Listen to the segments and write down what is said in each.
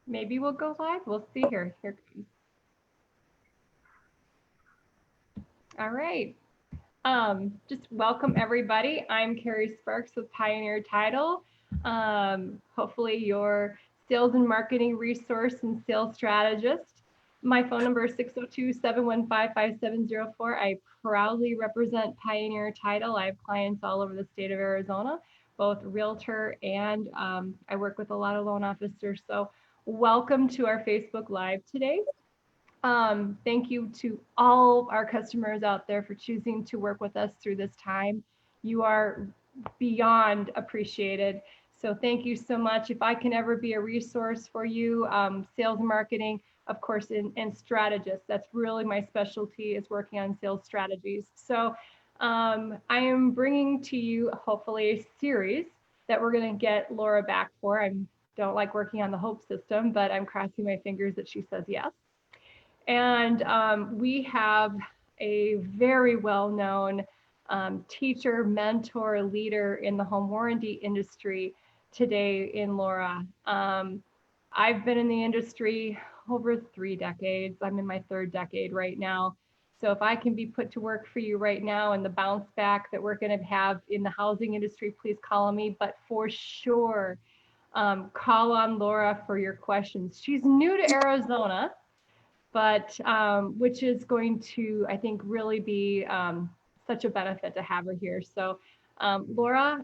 Maybe we'll go live. We'll see here. Here. All right. Just welcome everybody. I'm Carrie Sparks with Pioneer Title. Hopefully your sales and marketing resource and sales strategist. My phone number is 602-715-5704. I proudly represent Pioneer Title. I have clients all over the state of Arizona, both realtor and I work with a lot of loan officers. So welcome to our Facebook Live today. Thank you to all our customers out there for choosing to work with us through this time. You are beyond appreciated. So thank you so much. If I can ever be a resource for you, sales and marketing, of course, and strategists, that's really my specialty is working on sales strategies. So I am bringing to you, hopefully, a series that we're going to get Laura back for. I don't like working on the hope system, but I'm crossing my fingers that she says yes. And we have a very well-known teacher, mentor, leader in the home warranty industry today in Laura. I've been in the industry over 3 decades. I'm in my 3rd decade right now. So if I can be put to work for you right now and the bounce back that we're going to have in the housing industry, please call on me. But for sure, call on Laura for your questions. She's new to Arizona, but which is going to, I think, really be such a benefit to have her here. So Laura,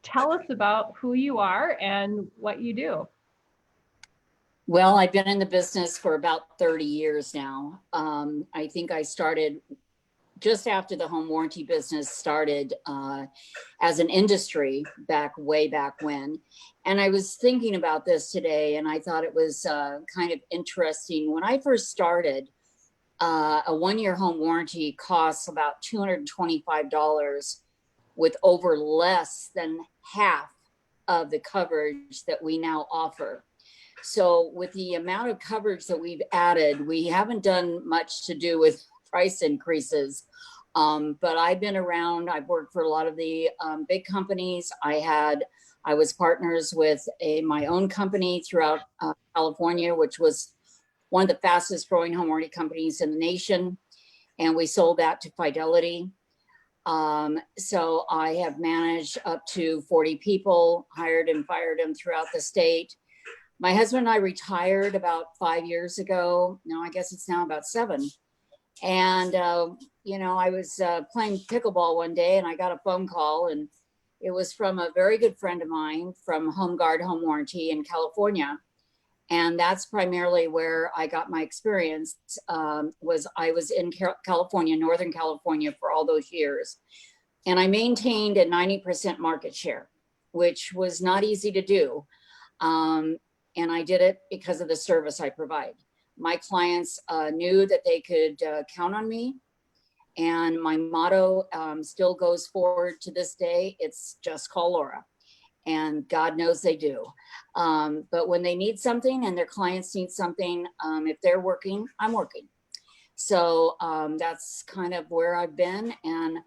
tell us about who you are and what you do. Well, I've been in the business for about 30 years now. I think I started just after the home warranty business started as an industry way back when. And I was thinking about this today and I thought it was kind of interesting. When I first started, a 1-year home warranty costs about $225 with over less than half of the coverage that we now offer. So with the amount of coverage that we've added, we haven't done much to do with price increases. But I've been around, I've worked for a lot of the big companies. I was partners with my own company throughout California, which was one of the fastest growing home warranty companies in the nation. And we sold that to Fidelity. So I have managed up to 40 people, hired and fired them throughout the state. My husband and I retired about 5 years ago. No, I guess it's now about 7. And, you know, I was playing pickleball one day and I got a phone call and it was from a very good friend of mine from Home Guard Home Warranty in California. And that's primarily where I got my experience. I was in California, Northern California for all those years. And I maintained a 90% market share, which was not easy to do. And I did it because of the service I provide. My clients knew that they could count on me. And my motto still goes forward to this day. It's just call Laura. And God knows they do. But when they need something and their clients need something, if they're working, I'm working. So that's kind of where I've been. And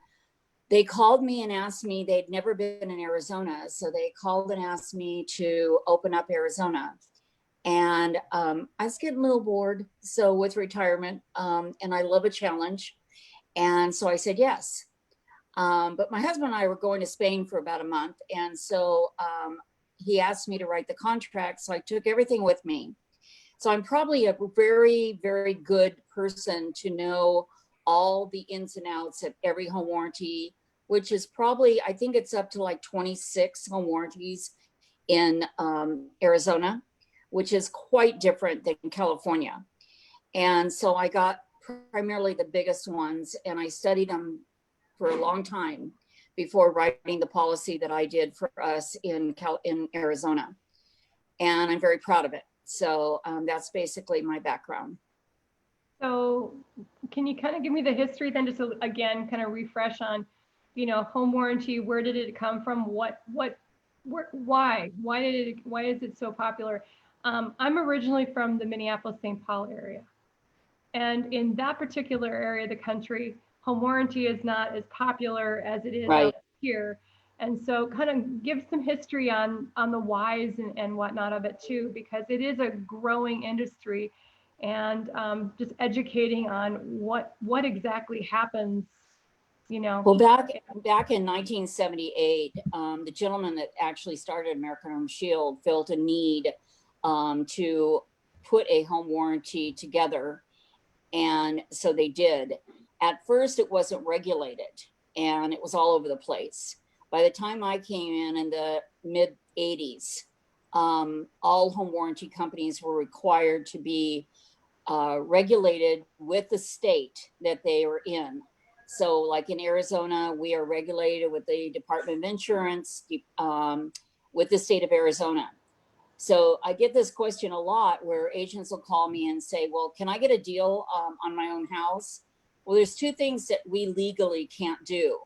they called me and asked me, they'd never been in Arizona. So they called and asked me to open up Arizona. And I was getting a little bored. So with retirement, and I love a challenge. And so I said, yes. But my husband and I were going to Spain for about a month. And so he asked me to write the contract. So I took everything with me. So I'm probably a very, very good person to know all the ins and outs of every home warranty, which is probably, I think it's up to like 26 home warranties in Arizona, which is quite different than California. And so I got primarily the biggest ones and I studied them for a long time before writing the policy that I did for us in Arizona. And I'm very proud of it. So that's basically my background. So can you kind of give me the history then, just to, again, kind of refresh on, you know, home warranty, where did it come from? Why is it so popular? I'm originally from the Minneapolis-St. Paul area. And in that particular area of the country, home warranty is not as popular as it is Right. out here. And so kind of give some history on the whys and whatnot of it too, because it is a growing industry, and just educating on what exactly happens, you know. Well, back in 1978, the gentleman that actually started American Home Shield felt a need to put a home warranty together. And so they did. At first, it wasn't regulated and it was all over the place. By the time I came in the mid 80s, all home warranty companies were required to be regulated with the state that they were in. So like in Arizona, we are regulated with the Department of Insurance, with the state of Arizona. So I get this question a lot where agents will call me and say, well, can I get a deal on my own house? Well, there's two things that we legally can't do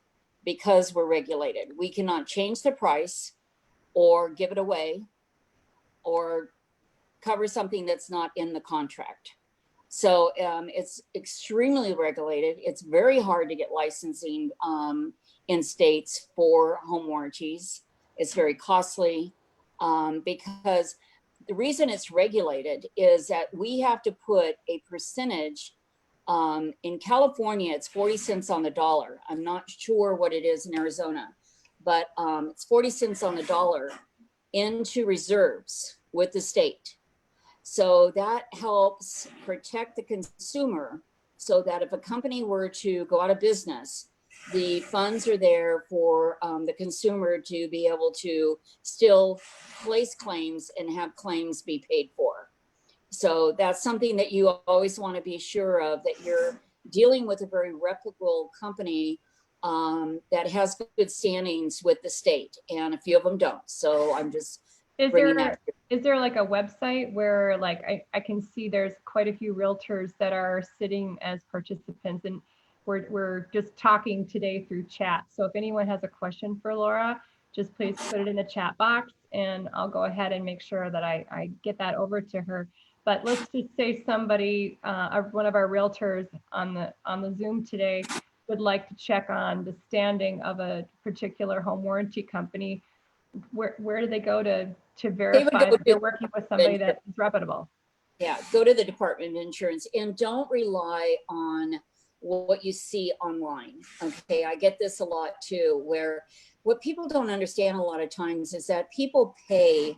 because we're regulated. We cannot change the price or give it away or cover something that's not in the contract. So it's extremely regulated. It's very hard to get licensing in states for home warranties. It's very costly because the reason it's regulated is that we have to put a percentage. In California, it's 40 cents on the dollar. I'm not sure what it is in Arizona, but it's 40 cents on the dollar into reserves with the state. So that helps protect the consumer so that if a company were to go out of business, the funds are there for the consumer to be able to still place claims and have claims be paid for. So that's something that you always want to be sure of, that you're dealing with a very reputable company that has good standings with the state, and a few of them don't. So I'm just bringing that. Is there like a website where like I can see there's quite a few realtors that are sitting as participants, and we're just talking today through chat. So if anyone has a question for Laura, just please put it in the chat box and I'll go ahead and make sure that I get that over to her. But let's just say somebody, one of our realtors on the Zoom today would like to check on the standing of a particular home warranty company. Where do they go to verify that they're working with somebody that is reputable? Yeah, go to the Department of Insurance and don't rely on what you see online. Okay, I get this a lot too, where what people don't understand a lot of times is that people pay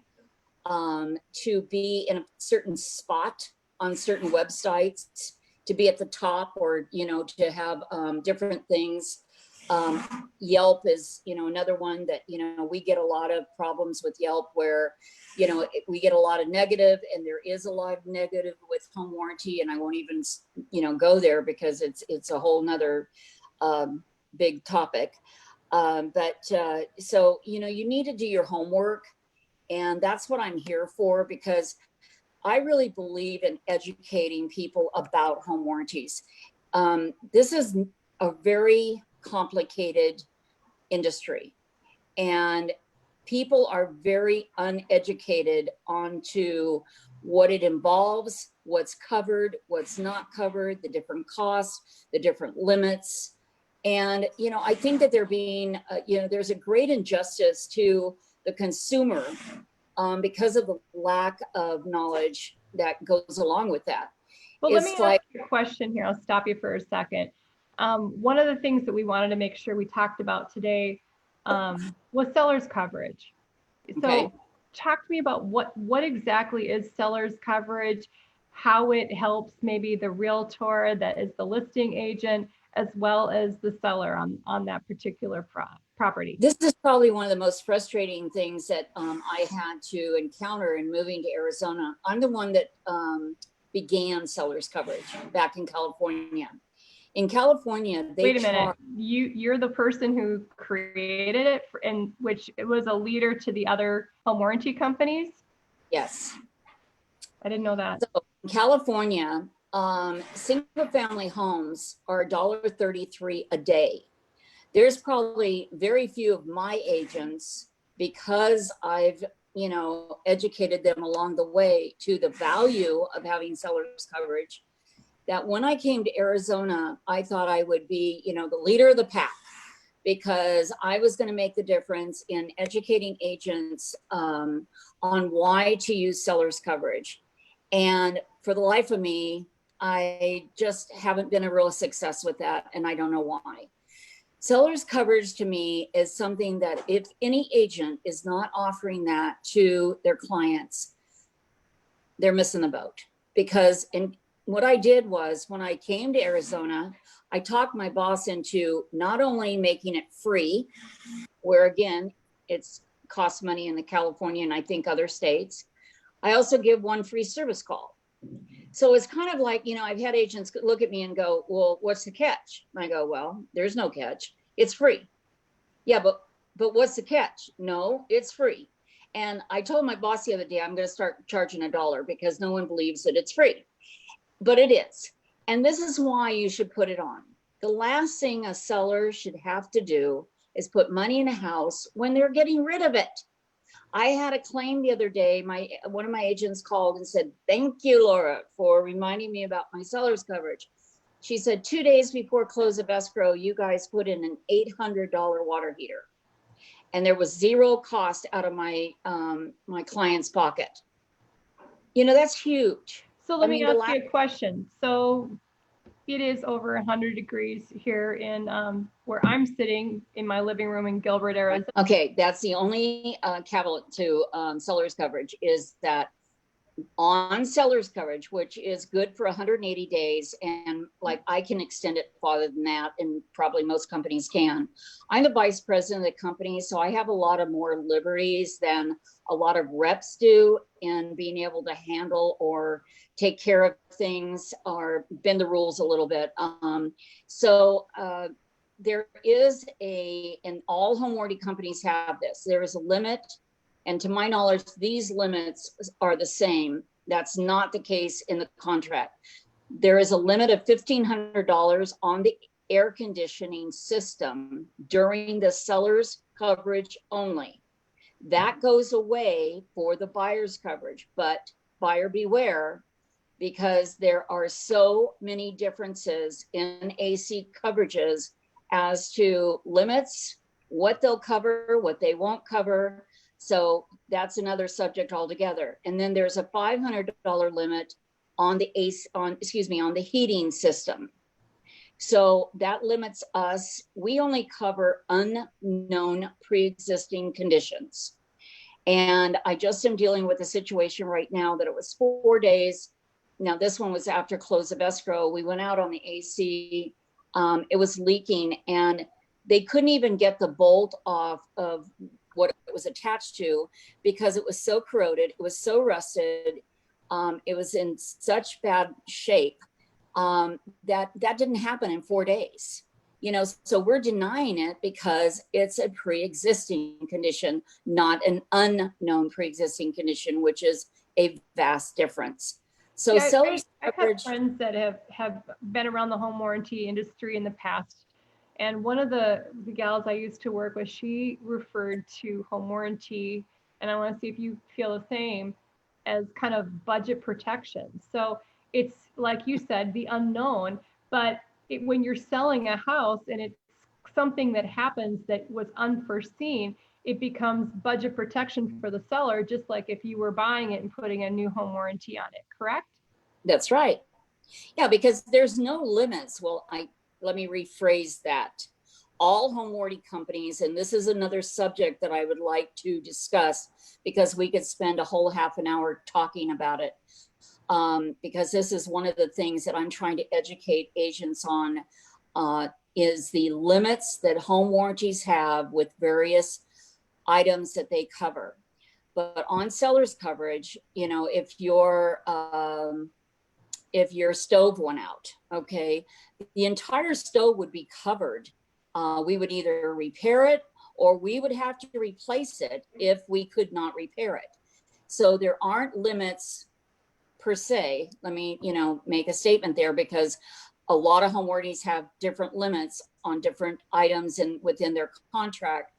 to be in a certain spot on certain websites, to be at the top, or to have different things. Yelp is another one that we get a lot of problems with Yelp, where we get a lot of negative, and there is a lot of negative with home warranty, and I won't even go there because it's a whole nother big topic. So you need to do your homework, and that's what I'm here for, because I really believe in educating people about home warranties. This is a very complicated industry, and people are very uneducated onto what it involves, what's covered, what's not covered, the different costs, the different limits. And I think that they're being there's a great injustice to the consumer because of the lack of knowledge that goes along with that. Well, let me ask you a question here. I'll stop you for a second. One of the things that we wanted to make sure we talked about today was seller's coverage. Okay. So talk to me about what exactly is seller's coverage, how it helps maybe the realtor that is the listing agent, as well as the seller on that particular property. This is probably one of the most frustrating things that I had to encounter in moving to Arizona. I'm the one that began seller's coverage back in California. In California, wait a minute. You're the person who created it, and which it was a leader to the other home warranty companies? Yes. I didn't know that. So in California, single family homes are $1.33 a day. There's probably very few of my agents, because I've educated them along the way to the value of having seller's coverage, that when I came to Arizona, I thought I would be the leader of the pack. because I was going to make the difference in educating agents on why to use seller's coverage. And for the life of me, I just haven't been a real success with that, and I don't know why. Seller's coverage to me is something that if any agent is not offering that to their clients, they're missing the boat. Because what I did was, when I came to Arizona, I talked my boss into not only making it free, where again, it's costs money in the California and I think other states, I also give one free service call. So it's kind of like, you know, I've had agents look at me and go, well, what's the catch? And I go, well, there's no catch. It's free. Yeah, but what's the catch? No, it's free. And I told my boss the other day, I'm going to start charging $1 because no one believes that it's free, but it is. And this is why you should put it on. The last thing a seller should have to do is put money in a house when they're getting rid of it. I had a claim the other day. One of my agents called and said, thank you, Laura, for reminding me about my seller's coverage. She said, 2 days before close of escrow, you guys put in an $800 water heater. And there was zero cost out of my my client's pocket. You know, that's huge. So let me ask you a question. So it is over 100 degrees here in where I'm sitting in my living room in Gilbert, Arizona. Okay, that's the only caveat to seller's coverage, is that on seller's coverage, which is good for 180 days, and like I can extend it farther than that, and probably most companies can. I'm the vice president of the company, so I have a lot of more liberties than a lot of reps do in being able to handle or take care of things or bend the rules a little bit. There is and all home warranty companies have this, there is a limit. And to my knowledge, these limits are the same. That's not the case in the contract. There is a limit of $1,500 on the air conditioning system during the seller's coverage only. That goes away for the buyer's coverage, but buyer beware, because there are so many differences in AC coverages as to limits, what they'll cover, what they won't cover. So that's another subject altogether. And then there's a $500 limit on the on the heating system. So that limits us. We only cover unknown pre-existing conditions. And I just am dealing with a situation right now that it was 4 days. Now this one was after close of escrow. We went out on the AC. It was leaking and they couldn't even get the bolt off of what it was attached to because it was so corroded, it was so rusted, it was in such bad shape that didn't happen in 4 days. You know, so we're denying it because it's a pre-existing condition, not an unknown pre-existing condition, which is a vast difference. So yeah, sellers I've had friends that have been around the home warranty industry in the past. And one of the gals I used to work with, she referred to home warranty, and I want to see if you feel the same, as kind of budget protection. So it's like you said, the unknown, but when you're selling a house and it's something that happens that was unforeseen, it becomes budget protection for the seller, just like if you were buying it and putting a new home warranty on it, correct? That's right. Yeah, because there's no limits. Well, let me rephrase that. All home warranty companies, and this is another subject that I would like to discuss because we could spend a whole half an hour talking about it. Because this is one of the things that I'm trying to educate agents on, is the limits that home warranties have with various items that they cover. But on seller's coverage, you know, if your stove went out, okay, the entire stove would be covered. We would either repair it or we would have to replace it if we could not repair it. So there aren't limits per se. Let me, make a statement there, because a lot of home warranties have different limits on different items and within their contract.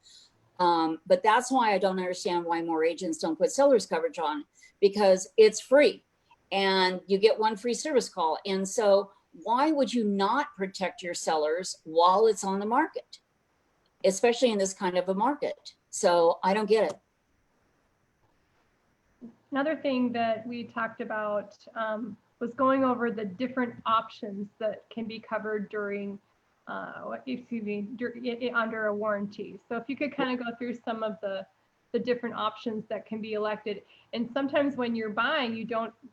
But that's why I don't understand why more agents don't put seller's coverage on, because it's free and you get one free service call. And so why would you not protect your sellers while it's on the market? especially in this kind of a market. So I don't get it. Another thing that we talked about was going over the different options that can be covered during, under a warranty. So if you could kind of go through some of the different options that can be elected. And sometimes when you're buying,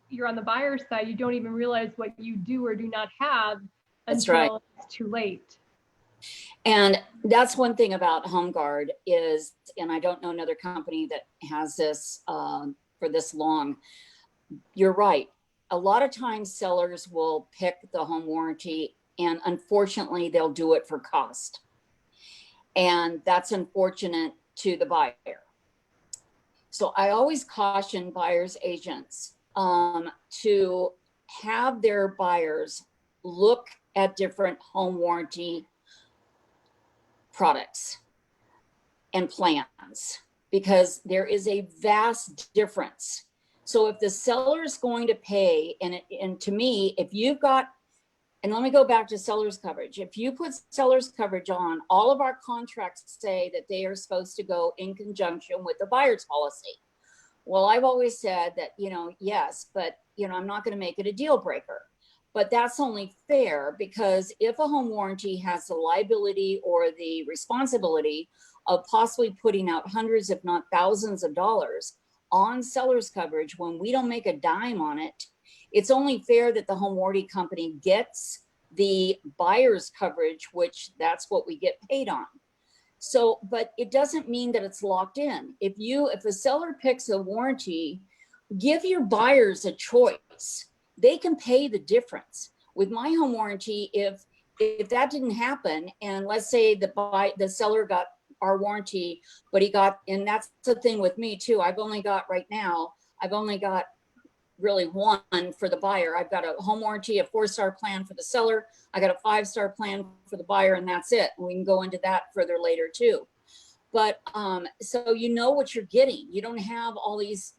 you're on the buyer's side, you don't even realize what you do or do not have until it's too late. And that's one thing about HomeGuard is, and I don't know another company that has this for this long. You're right. A lot of times sellers will pick the home warranty, and unfortunately they'll do it for cost. And that's unfortunate to the buyer. So I always caution buyers agents to have their buyers look at different home warranty products and plans, because there is a vast difference. So if the seller is going to pay, and to me, if you've got, and let me go back to seller's coverage. If you put seller's coverage on, all of our contracts say that they are supposed to go in conjunction with the buyer's policy. Well, I've always said that, yes, but, I'm not going to make it a deal breaker. But that's only fair, because if a home warranty has the liability or the responsibility of possibly putting out hundreds, if not thousands of dollars on seller's coverage, when we don't make a dime on it, it's only fair that the home warranty company gets the buyer's coverage, which that's what we get paid on. So, but it doesn't mean that it's locked in. If a seller picks a warranty, give your buyers a choice. They can pay the difference. With my home warranty, if that didn't happen, and let's say the seller got our warranty, but he got, and that's the thing with me too, I've only got really one for the buyer. I've got a home warranty, a 4-star plan for the seller. I got a 5-star plan for the buyer, and that's it. And we can go into that further later too. But so you know what you're getting. You don't have all these,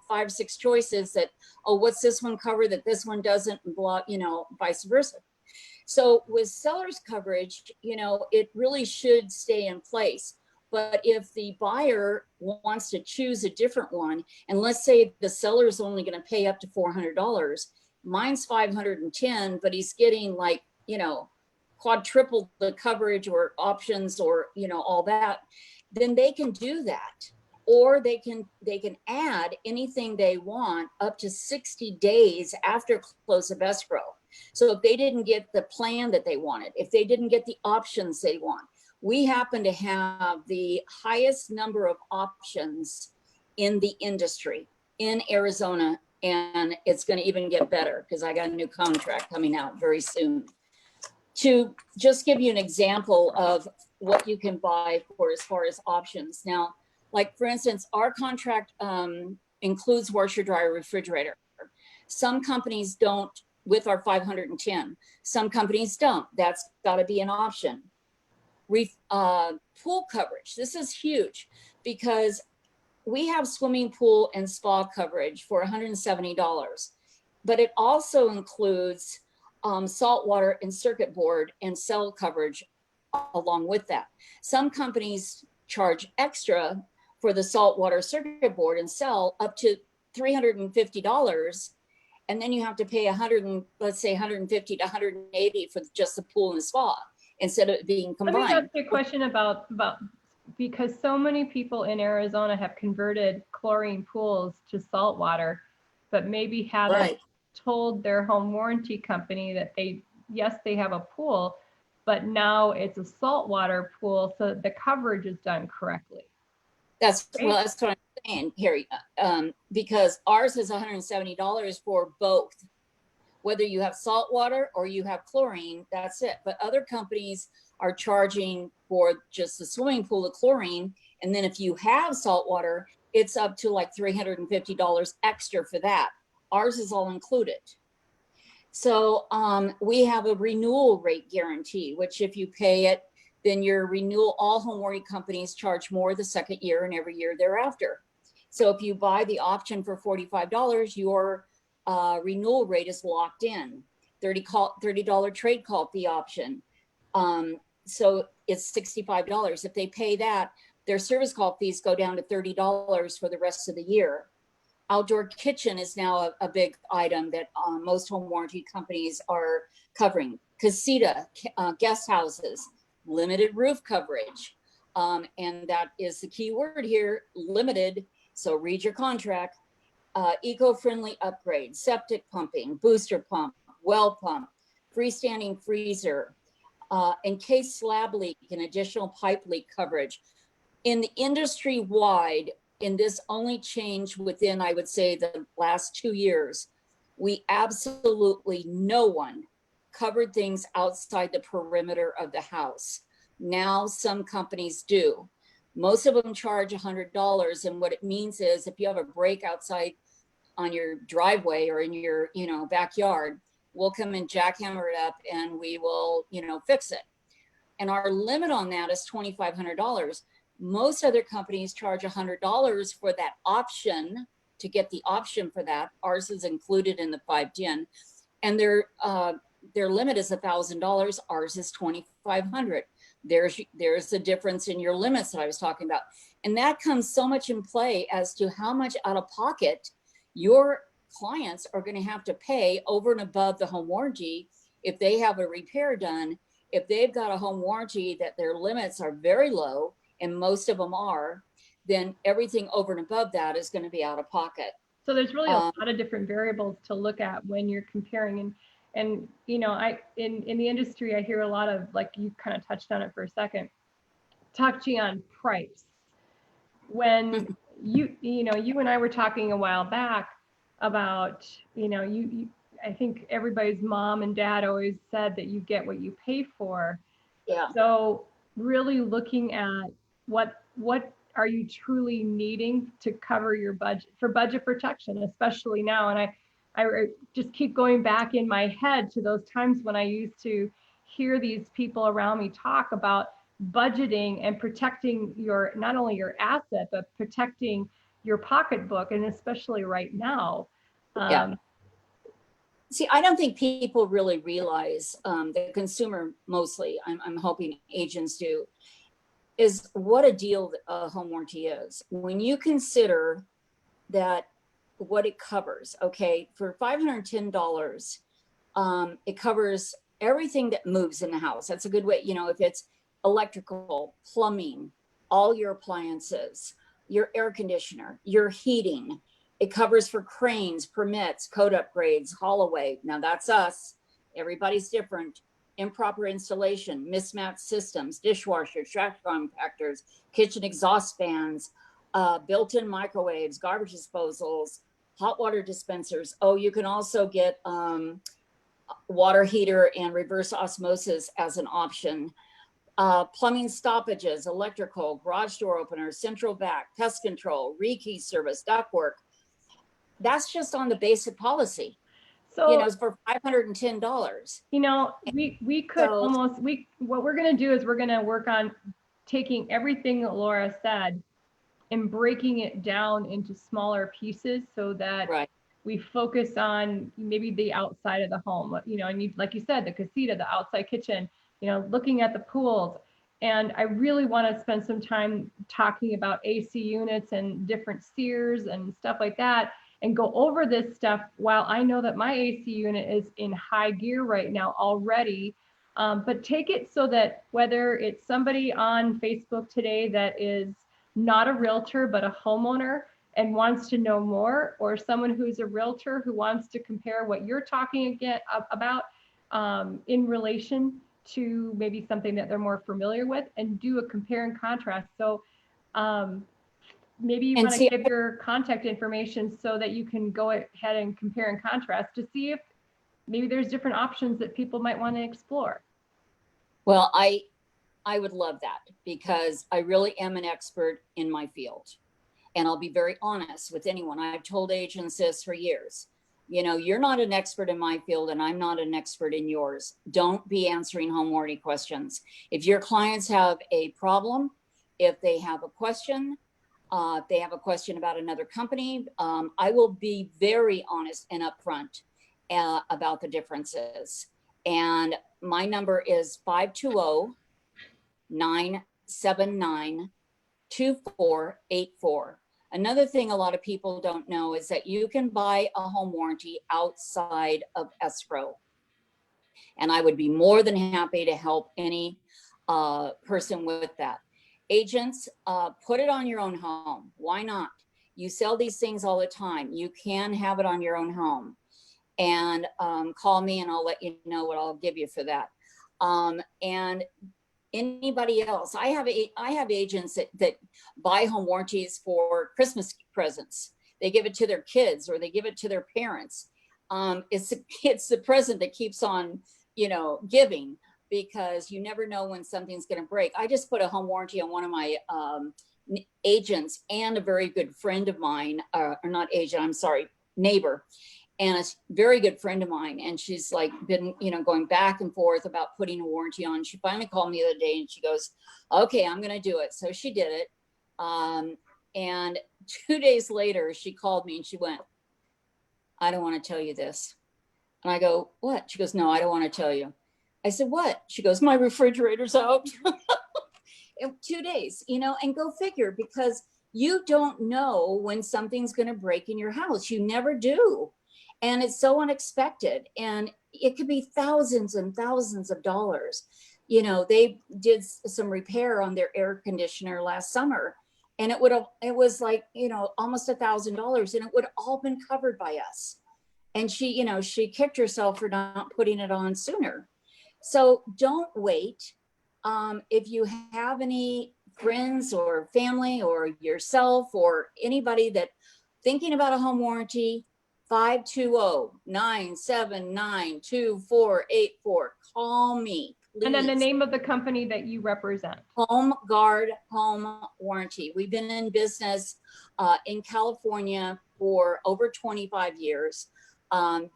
5, 6 choices that, oh, what's this one cover that this one doesn't, and blah, vice versa. So with seller's coverage, it really should stay in place. But if the buyer wants to choose a different one, and let's say the seller is only going to pay up to $400, mine's $510, but he's getting like, quadruple the coverage or options or, all that, then they can do that. Or they can add anything they want up to 60 days after close of escrow. So if they didn't get the plan that they wanted, if they didn't get the options they want, we happen to have the highest number of options in the industry in Arizona, and it's going to even get better because I got a new contract coming out very soon. To just give you an example of what you can buy for as far as options. Now, like for instance, our contract includes washer, dryer, refrigerator. Some companies don't with our 510. Some companies don't. That's got to be an option. Pool coverage. This is huge because we have swimming pool and spa coverage for $170, but it also includes saltwater and circuit board and cell coverage along with that. Some companies charge extra for the saltwater circuit board and cell up to $350. And then you have to pay let's say 150 to 180 for just the pool and the spa instead of it being combined. Let me ask you a question about because so many people in Arizona have converted chlorine pools to saltwater, but maybe haven't told their home warranty company that they have a pool, but now it's a saltwater pool, so the coverage is done correctly. That's what I'm saying, Harry, because ours is $170 for both. Whether you have salt water or you have chlorine, that's it. But other companies are charging for just the swimming pool of chlorine. And then if you have salt water, it's up to like $350 extra for that. Ours is all included. So we have a renewal rate guarantee, which if you pay it, then your renewal, all home warranty companies charge more the second year and every year thereafter. So if you buy the option for $45, your renewal rate is locked in. $30 trade call fee option. So it's $65. If they pay that, their service call fees go down to $30 for the rest of the year. Outdoor kitchen is now a big item that most home warranty companies are covering. Casita, guest houses, limited roof coverage. And that is the key word here, limited. So read your contract. Eco-friendly upgrades, septic pumping, booster pump, well pump, freestanding freezer, encased slab leak and additional pipe leak coverage. In the industry wide, and this only changed within, I would say, the last 2 years, we absolutely, no one covered things outside the perimeter of the house. Now some companies do. Most of them charge $100. And what it means is if you have a break outside on your driveway or in your, backyard, we'll come and jackhammer it up and we will, fix it. And our limit on that is $2,500. Most other companies charge $100 for that option, to get the option for that. Ours is included in the 510, and their limit is $1,000. Ours is $2,500. There's the difference in your limits that I was talking about, and that comes so much in play as to how much out of pocket your clients are going to have to pay over and above the home warranty if they have a repair done. If they've got a home warranty that their limits are very low, and most of them are, then everything over and above that is going to be out of pocket. So there's really a lot of different variables to look at when you're comparing. And in the industry, I hear a lot of, like you kind of touched on it for a second, talk to you on price. When you and I were talking a while back about, I think everybody's mom and dad always said that you get what you pay for. Yeah. So really looking at what are you truly needing to cover your budget, for budget protection, especially now. And I just keep going back in my head to those times when I used to hear these people around me talk about budgeting and protecting your, not only your asset, but protecting your pocketbook. And especially right now. Yeah. See, I don't think people really realize, the consumer mostly, I'm hoping agents do, is what a deal a home warranty is. When you consider that what it covers, okay, for $510, it covers everything that moves in the house. That's a good way, if it's electrical, plumbing, all your appliances, your air conditioner, your heating. It covers for cranes, permits, code upgrades, haul-away. Now that's us. Everybody's different. Improper installation, mismatched systems, dishwashers, trash compactors, kitchen exhaust fans, built-in microwaves, garbage disposals, hot water dispensers. Oh, you can also get water heater and reverse osmosis as an option. Plumbing stoppages, electrical, garage door openers, central vac, pest control, rekey service, ductwork. That's just on the basic policy. So, it's for $510. We could what we're going to do is we're going to work on taking everything that Laura said and breaking it down into smaller pieces so that we focus on maybe the outside of the home, and like you said, the casita, the outside kitchen, looking at the pools. And I really want to spend some time talking about AC units and different SEERs and stuff like that, and go over this stuff while I know that my AC unit is in high gear right now already. But take it so that whether it's somebody on Facebook today that is not a realtor, but a homeowner and wants to know more, or someone who's a realtor who wants to compare what you're talking about in relation to maybe something that they're more familiar with, and do a compare and contrast. So maybe you want to give your contact information so that you can go ahead and compare and contrast to see if maybe there's different options that people might want to explore. Well, I would love that, because I really am an expert in my field. And I'll be very honest with anyone. I've told agents this for years. You're not an expert in my field and I'm not an expert in yours. Don't be answering home warranty questions. If your clients have a problem, if they have a question, if they have a question about another company, I will be very honest and upfront about the differences. And my number is 979-2484. Another thing a lot of people don't know is that you can buy a home warranty outside of escrow. And I would be more than happy to help any person with that. Agents, put it on your own home. Why not? You sell these things all the time. You can have it on your own home. And call me and I'll let you know what I'll give you for that. And anybody else, I have agents that buy home warranties for Christmas presents. They give it to their kids or they give it to their parents. It's the present that keeps on, giving, because you never know when something's going to break. I just put a home warranty on one of my agents and a very good friend of mine, or not agent, I'm sorry, neighbor, and a very good friend of mine. And she's like been, going back and forth about putting a warranty on. She finally called me the other day and she goes, okay, I'm going to do it. So she did it. And 2 days later, she called me and she went, I don't want to tell you this. And I go, what? She goes, no, I don't want to tell you. I said, what? She goes, my refrigerator's out. In 2 days, and go figure, because you don't know when something's going to break in your house. You never do. And it's so unexpected. And it could be thousands and thousands of dollars. They did some repair on their air conditioner last summer, and it was like, almost $1,000, and it would all been covered by us. And she kicked herself for not putting it on sooner. So don't wait. If you have any friends or family or yourself or anybody that thinking about a home warranty, 520-979-2484. Call me, please. And then the name of the company that you represent. Home Guard Home Warranty. We've been in business in California for over 25 years.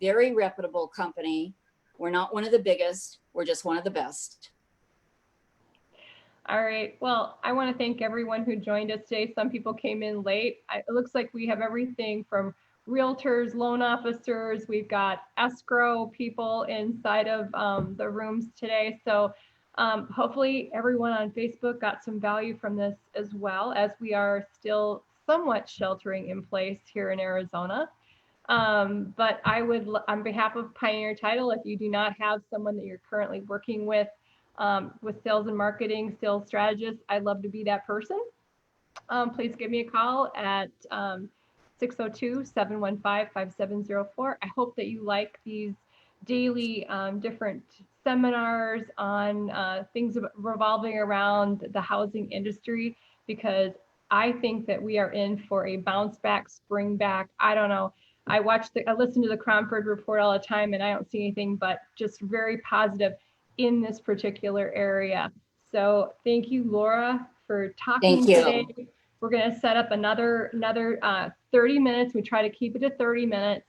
Very reputable company. We're not one of the biggest. We're just one of the best. All right. Well, I want to thank everyone who joined us today. Some people came in late. It looks like we have everything from realtors, loan officers. We've got escrow people inside of the rooms today. So hopefully everyone on Facebook got some value from this, as well, as we are still somewhat sheltering in place here in Arizona. But I would, on behalf of Pioneer Title, if you do not have someone that you're currently working with sales and marketing, sales strategists, I'd love to be that person. Please give me a call at 602-715-5704. I hope that you like these daily different seminars on things revolving around the housing industry, because I think that we are in for a bounce back, spring back. I don't know. I listen to the Cromford Report all the time, and I don't see anything but just very positive in this particular area. So thank you, Laura, for talking today. We're going to set up another 30 minutes. We try to keep it to 30 minutes.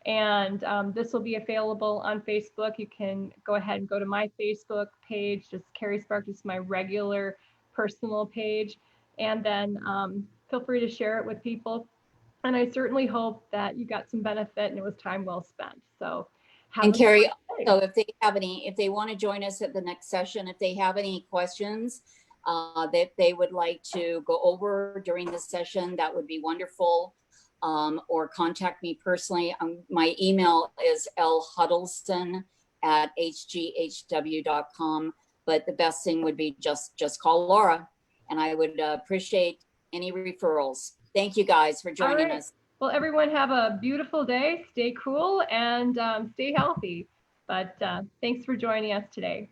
And this will be available on Facebook. You can go ahead and go to my Facebook page, just Carrie Spark, just my regular personal page. And then feel free to share it with people. And I certainly hope that you got some benefit and it was time well spent. So and Carrie, so if they want to join us at the next session, if they have any questions that they would like to go over during this session, that would be wonderful. Or contact me personally. My email is lhuddleston@hghw.com. But the best thing would be just call Laura, and I would appreciate any referrals. Thank you guys for joining us. Well, everyone have a beautiful day. Stay cool and stay healthy. But thanks for joining us today.